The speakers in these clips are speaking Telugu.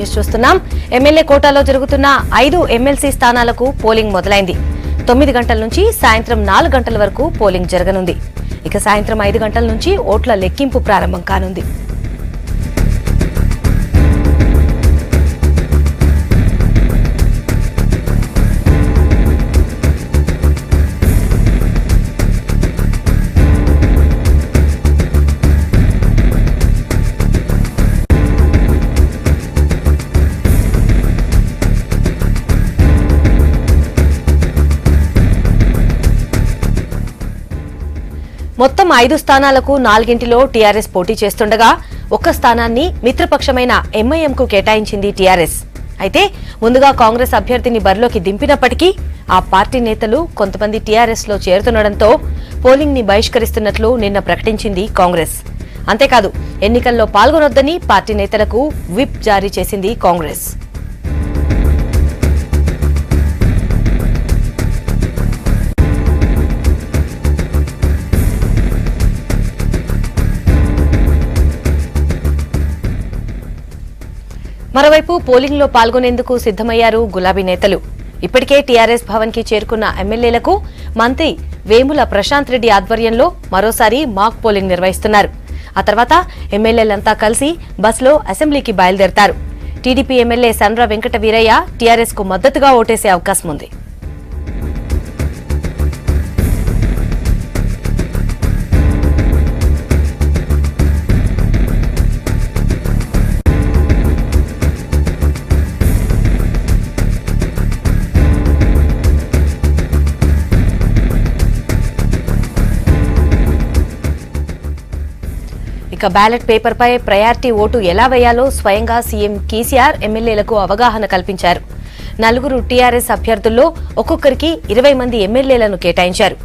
న్యూస్ చూస్తున్నాం. ఎమ్మెల్యే కోటాలో జరుగుతున్న 5 ఎమ్మెల్సీ స్థానాలకు పోలింగ్ మొదలైంది. 9 గంటల నుంచి సాయంత్రం 4 గంటల వరకు పోలింగ్ జరగనుంది. ఇక సాయంత్రం 5 గంటల నుంచి ఓట్ల లెక్కింపు ప్రారంభం కానుంది. మొత్తం 5 స్థానాలకు 4గింటిలో టీఆర్ఎస్ పోటీ చేస్తుండగా ఒక్క స్థానాన్ని మిత్రపక్షమైన ఎంఐఎంకు కేటాయించింది టీఆర్ఎస్. అయితే ముందుగా కాంగ్రెస్ అభ్యర్థిని బరిలోకి దింపినప్పటికీ ఆ పార్టీ నేతలు కొంతమంది టీఆర్ఎస్ లో చేరుతుండటంతో పోలింగ్ ని బహిష్కరిస్తున్నట్లు నిన్న ప్రకటించింది కాంగ్రెస్. అంతేకాదు ఎన్నికల్లో పాల్గొనొద్దని పార్టీ నేతలకు విప్ జారీ చేసింది కాంగ్రెస్. మరోవైపు పోలింగ్ లో పాల్గొనేందుకు సిద్దమయ్యారు గులాబీ నేతలు. ఇప్పటికే టీఆర్ఎస్ భవన్ కి చేరుకున్న ఎమ్మెల్యేలకు మంత్రి వేముల ప్రశాంత్ రెడ్డి ఆధ్వర్యంలో మరోసారి మాక్ పోలింగ్ నిర్వహిస్తున్నారు. ఆ తర్వాత ఎమ్మెల్యేలంతా కలిసి బస్లో అసెంబ్లీకి బయలుదేరతారు. TDP MLA Sandra Venkata Veeraiah TRS కు మద్దతుగా ఓటేసే అవకాశం ఉంది. ఇక బ్యాలెట్ పేపర్ పై ప్రయారిటీ ఓటు ఎలా వేయాలో స్వయంగా సీఎం కేసీఆర్ ఎమ్మెల్యేలకు అవగాహన కల్పించారు. 4 టీఆర్ఎస్ అభ్యర్థుల్లో ఒక్కొక్కరికి 20 మంది ఎమ్మెల్యేలను కేటాయించారు.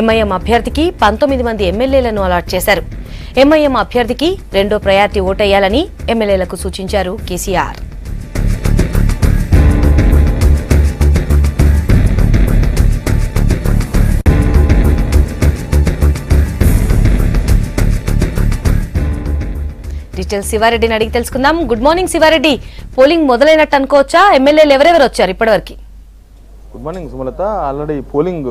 ఎంఐఎం అభ్యర్థికి 19 మంది ఎమ్మెల్యేలను అలాట్ చేశారు. ఎంఐఎం అభ్యర్థికి 2వ ప్రయారిటీ ఓటేయాలని ఎమ్మెల్యేలకు సూచించారు కేసీఆర్. డీటెయిల్స్ శివారెడ్డిని అడిగి తెలుసుకుందాం. గుడ్ మార్నింగ్ శివారెడ్డి, పోలింగ్ మొదలైనట్టు అనుకోవచ్చా? ఎమ్మెల్యేలు ఎవరెవరు వచ్చారు ఇప్పటివరకు? Good morning Sumalatha. Already polling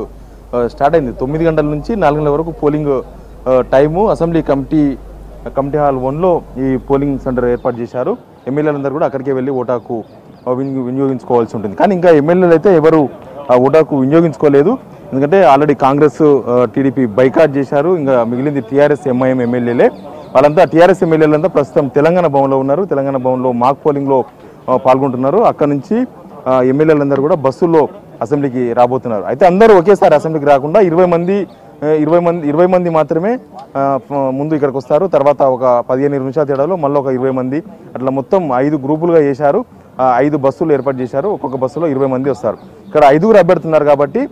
start అయింది. 9 గంటల నుంచి 4 గంటల వరకు polling time. Assembly committee hall 1లో ఈ పోలింగ్ సెంటర్ ఏర్పాటు చేశారు. ఎమ్మెల్యేలందరూ కూడా అక్కడికే వెళ్ళి ఓటాకు వినియోగించుకోవాల్సి ఉంటుంది. కానీ ఇంకా ఎమ్మెల్యేలు అయితే ఎవరు ఓటాకు వినియోగించుకోలేదు. ఎందుకంటే ఆల్రెడీ కాంగ్రెస్ టీడీపీ బైకాట్ చేశారు. ఇంకా మిగిలింది టీఆర్ఎస్ ఎంఐఎం ఎమ్మెల్యేలే. వాళ్ళంతా టీఆర్ఎస్ ఎమ్మెల్యేలంతా ప్రస్తుతం తెలంగాణ భవన్లో ఉన్నారు. తెలంగాణ భవన్లో మాక్ పోలింగ్లో పాల్గొంటున్నారు. అక్కడ నుంచి ఎమ్మెల్యేలందరూ కూడా బస్సుల్లో అసెంబ్లీకి రాబోతున్నారు. అయితే అందరూ ఒకేసారి అసెంబ్లీకి రాకుండా 20 మంది మాత్రమే ముందు ఇక్కడికి వస్తారు. తర్వాత ఒక 15 నిమిషాల తేడాలో మళ్ళీ ఒక 20 మంది అట్లా మొత్తం 5 గ్రూపులుగా చేశారు. 5 బస్సులు ఏర్పాటు చేశారు. ఒక్కొక్క బస్సులో 20 మంది వస్తారు. ఇక్కడ 5గురు అభ్యర్థున్నారు కాబట్టి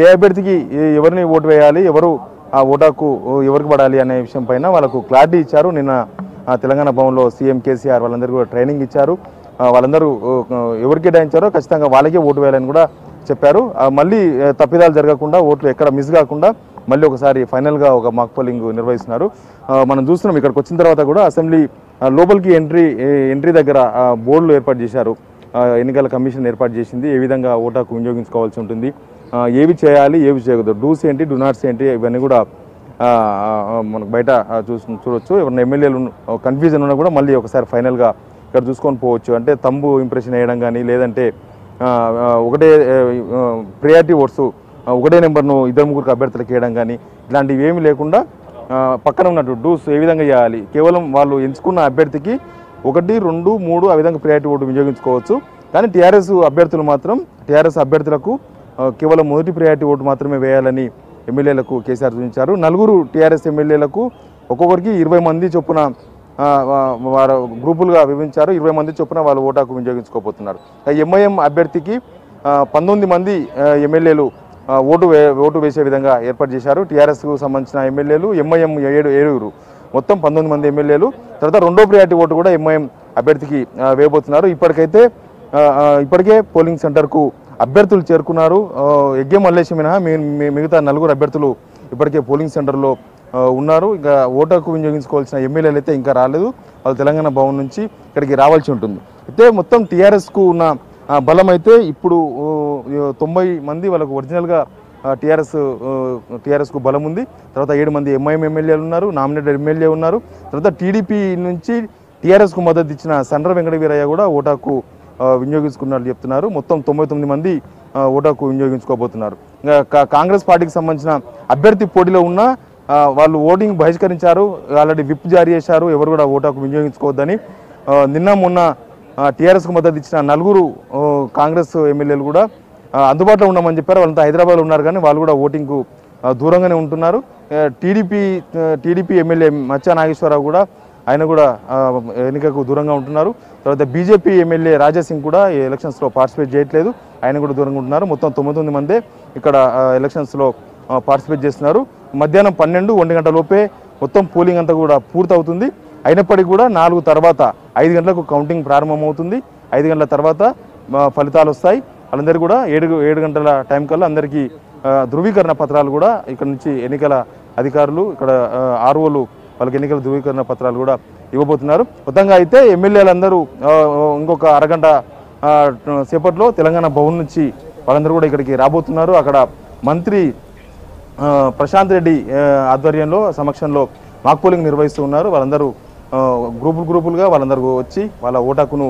ఏ అభ్యర్థికి ఎవరిని ఓటు వేయాలి, ఎవరు ఆ ఓటాకు ఎవరికి పడాలి అనే విషయం పైన వాళ్ళకు క్లారిటీ ఇచ్చారు. నిన్న తెలంగాణ భవన్లో సీఎం కేసీఆర్ వాళ్ళందరూ కూడా ట్రైనింగ్ ఇచ్చారు. వాళ్ళందరూ ఎవరికి కేటాయించారో ఖచ్చితంగా వాళ్ళకే ఓటు వేయాలని కూడా చెప్పారు. మళ్ళీ తప్పిదాలు జరగకుండా, ఓట్లు ఎక్కడ మిస్ కాకుండా మళ్ళీ ఒకసారి ఫైనల్గా ఒక మాక్ పోలింగ్ నిర్వహిస్తున్నారు. మనం చూస్తున్నాం ఇక్కడికి వచ్చిన తర్వాత కూడా అసెంబ్లీ లోపలికి ఎంట్రీ దగ్గర బోర్డులు ఏర్పాటు చేశారు. ఎన్నికల కమిషన్ ఏర్పాటు చేసింది. ఏ విధంగా ఓటాకు వినియోగించుకోవాల్సి ఉంటుంది, ఏవి చేయాలి, ఏవి చేయకూడదు, డూస్ ఏంటి, డూనాట్స్ ఏంటి, ఇవన్నీ కూడా మనకు బయట చూడొచ్చు. ఎవరైనా ఎమ్మెల్యేలు కన్ఫ్యూజన్ ఉన్నా కూడా మళ్ళీ ఒకసారి ఫైనల్గా ఇక్కడ చూసుకొని పోవచ్చు. అంటే తంబు ఇంప్రెషన్ వేయడం కానీ, లేదంటే ఒకటే ప్రియారిటీ ఓట్స్ ఒకటే నెంబర్ను 2-3 అభ్యర్థులకు వేయడం కానీ, ఇట్లాంటివి ఏమీ లేకుండా పక్కన ఉన్నట్టు డూస్ ఏ విధంగా చేయాలి, కేవలం వాళ్ళు ఎంచుకున్న అభ్యర్థికి 1, 2, 3 ఆ విధంగా ప్రియారిటీ ఓటు వినియోగించుకోవచ్చు. కానీ టీఆర్ఎస్ అభ్యర్థులు మాత్రం టీఆర్ఎస్ అభ్యర్థులకు కేవలం మొదటి ప్రయారిటీ ఓటు మాత్రమే వేయాలని ఎమ్మెల్యేలకు కేసీఆర్ సూచించారు. 4 టీఆర్ఎస్ ఎమ్మెల్యేలకు ఒక్కొక్కరికి 20 మంది చొప్పున వారు గ్రూపులుగా విభజించారు. 20 మంది చొప్పున వాళ్ళు ఓటాకు వినియోగించుకోబోతున్నారు. ఎంఐఎం అభ్యర్థికి 19 మంది ఎమ్మెల్యేలు ఓటు వేసే విధంగా ఏర్పాటు చేశారు. టీఆర్ఎస్కు సంబంధించిన ఎమ్మెల్యేలు, ఎంఐఎం 7 మొత్తం 19 మంది ఎమ్మెల్యేలు. తర్వాత 2వ ప్రయారిటీ ఓటు కూడా ఎంఐఎం అభ్యర్థికి వేయబోతున్నారు. ఇప్పటికే పోలింగ్ సెంటర్కు అభ్యర్థులు చేరుకున్నారు. యజ్ఞ మల్లేశం మినహా మిగతా 4 అభ్యర్థులు ఇప్పటికే పోలింగ్ సెంటర్లో ఉన్నారు. ఇంకా ఓటుకు వినియోగించుకోవాల్సిన ఎమ్మెల్యేలు అయితే ఇంకా రాలేదు. వాళ్ళు తెలంగాణ భవన్ నుంచి ఇక్కడికి రావాల్సి ఉంటుంది. అయితే మొత్తం టీఆర్ఎస్కు ఉన్న బలం అయితే ఇప్పుడు 90 మంది వాళ్ళకు ఒరిజినల్గా టీఆర్ఎస్కు బలం ఉంది. తర్వాత 7 మంది ఎంఐఎం ఎమ్మెల్యేలు ఉన్నారు, నామినేటెడ్ ఎమ్మెల్యే ఉన్నారు. తర్వాత టీడీపీ నుంచి టీఆర్ఎస్కు మద్దతు ఇచ్చిన సండ్ర వెంకట వీరయ్య కూడా ఓటాకు వినియోగించుకున్నట్లు చెప్తున్నారు. మొత్తం 99 మంది ఓటాకు వినియోగించుకోబోతున్నారు. కాంగ్రెస్ పార్టీకి సంబంధించిన అభ్యర్థి పోటీలో ఉన్న వాళ్ళు ఓటింగ్ బహిష్కరించారు, ఆల్రెడీ విప్ జారీ చేశారు, ఎవరు కూడా ఓటాకు వినియోగించుకోవద్దని. నిన్న మొన్న టీఆర్ఎస్కు మద్దతు ఇచ్చిన 4 కాంగ్రెస్ ఎమ్మెల్యేలు కూడా అందుబాటులో ఉన్నామని చెప్పారు. వాళ్ళంతా హైదరాబాద్లో ఉన్నారు, కానీ వాళ్ళు కూడా ఓటింగ్కు దూరంగానే ఉంటున్నారు. టీడీపీ ఎమ్మెల్యే మచ్చా నాగేశ్వరరావు కూడా ఆయన కూడా ఎన్నికకు దూరంగా ఉంటున్నారు. తర్వాత బీజేపీ ఎమ్మెల్యే రాజాసింగ్ కూడా ఈ ఎలక్షన్స్లో పార్టిసిపేట్ చేయట్లేదు, ఆయన కూడా దూరంగా ఉంటున్నారు. మొత్తం 99 మందే ఇక్కడ ఎలక్షన్స్లో పార్టిసిపేట్ చేస్తున్నారు. మధ్యాహ్నం 12-1 గంటల లోపే మొత్తం పోలింగ్ అంతా కూడా పూర్తవుతుంది. అయినప్పటికీ కూడా 4 తర్వాత 5 గంటలకు కౌంటింగ్ ప్రారంభమవుతుంది. 5 గంటల తర్వాత ఫలితాలు వస్తాయి. వాళ్ళందరికీ కూడా 7 గంటల టైం కల్లా అందరికీ ధృవీకరణ పత్రాలు కూడా ఇక్కడ నుంచి ఎన్నికల అధికారులు, ఇక్కడ ఆర్ఓలు వాళ్ళకి ఎన్నికల ధృవీకరణ పత్రాలు కూడా ఇవ్వబోతున్నారు. మొత్తంగా అయితే ఎమ్మెల్యేలందరూ ఇంకొక అరగంట సేపట్లో తెలంగాణ భవన్ నుంచి వాళ్ళందరూ కూడా ఇక్కడికి రాబోతున్నారు. అక్కడ మంత్రి ప్రశాంత్ రెడ్డి ఆధ్వర్యంలో సమక్షంలో మాక్ పోలింగ్ నిర్వహిస్తూ ఉన్నారు. వాళ్ళందరూ గ్రూపులుగా వాళ్ళందరూ వచ్చి వాళ్ళ ఓటాకును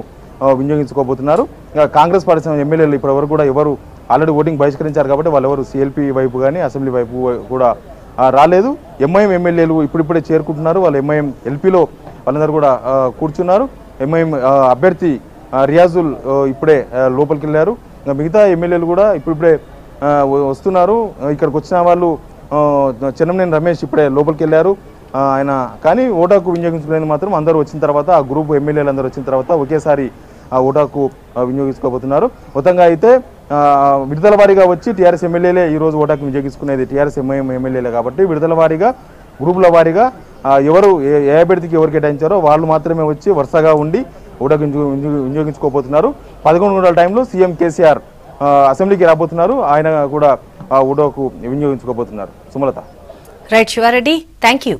వినియోగించుకోబోతున్నారు. కాంగ్రెస్ పార్టీ ఎమ్మెల్యేలు ఇప్పటివరకు కూడా ఎవరు ఆల్రెడీ ఓటింగ్ బహిష్కరించారు కాబట్టి వాళ్ళెవరు సిఎల్పి వైపు కానీ అసెంబ్లీ వైపు కూడా రాలేదు. ఎంఐఎం ఎమ్మెల్యేలు ఇప్పుడిప్పుడే చేరుకుంటున్నారు. వాళ్ళ ఎంఐఎం ఎల్పీలో వాళ్ళందరూ కూడా కూర్చున్నారు. ఎంఐఎం అభ్యర్థి రియాజుల్ ఇప్పుడే లోపలికి వెళ్ళారు. మిగతా ఎమ్మెల్యేలు కూడా ఇప్పుడిప్పుడే వస్తున్నారు. ఇక్కడికి వచ్చిన వాళ్ళు చెన్నమనేని రమేష్ ఇప్పుడే లోపలికి వెళ్ళారు ఆయన. కానీ ఓటాకు వినియోగించుకునేది మాత్రం అందరూ వచ్చిన తర్వాత, ఆ గ్రూప్ ఎమ్మెల్యేలు అందరూ వచ్చిన తర్వాత ఒకేసారి ఆ ఓటాకు వినియోగించుకోబోతున్నారు. మొత్తంగా అయితే విడుదల వారీగా వచ్చి టీఆర్ఎస్ ఎమ్మెల్యేలే ఈరోజు ఓటాకు వినియోగించుకునేది టీఆర్ఎస్ ఎంఐఎం ఎమ్మెల్యేలే కాబట్టి విడుదల వారీగా గ్రూపుల వారీగా ఎవరు ఏ అభ్యర్థికి ఎవరు కేటాయించారో వాళ్ళు మాత్రమే వచ్చి వరుసగా ఉండి ఓటాకు వినియోగించుకోబోతున్నారు. 11 గంటల టైంలో సీఎం కేసీఆర్ అసెంబ్లీకి రాబోతున్నారు. ఆయన కూడా ఓటాకు వినియోగించుకోబోతున్నారు. Sumalatha. Right Shivareddy, thank you.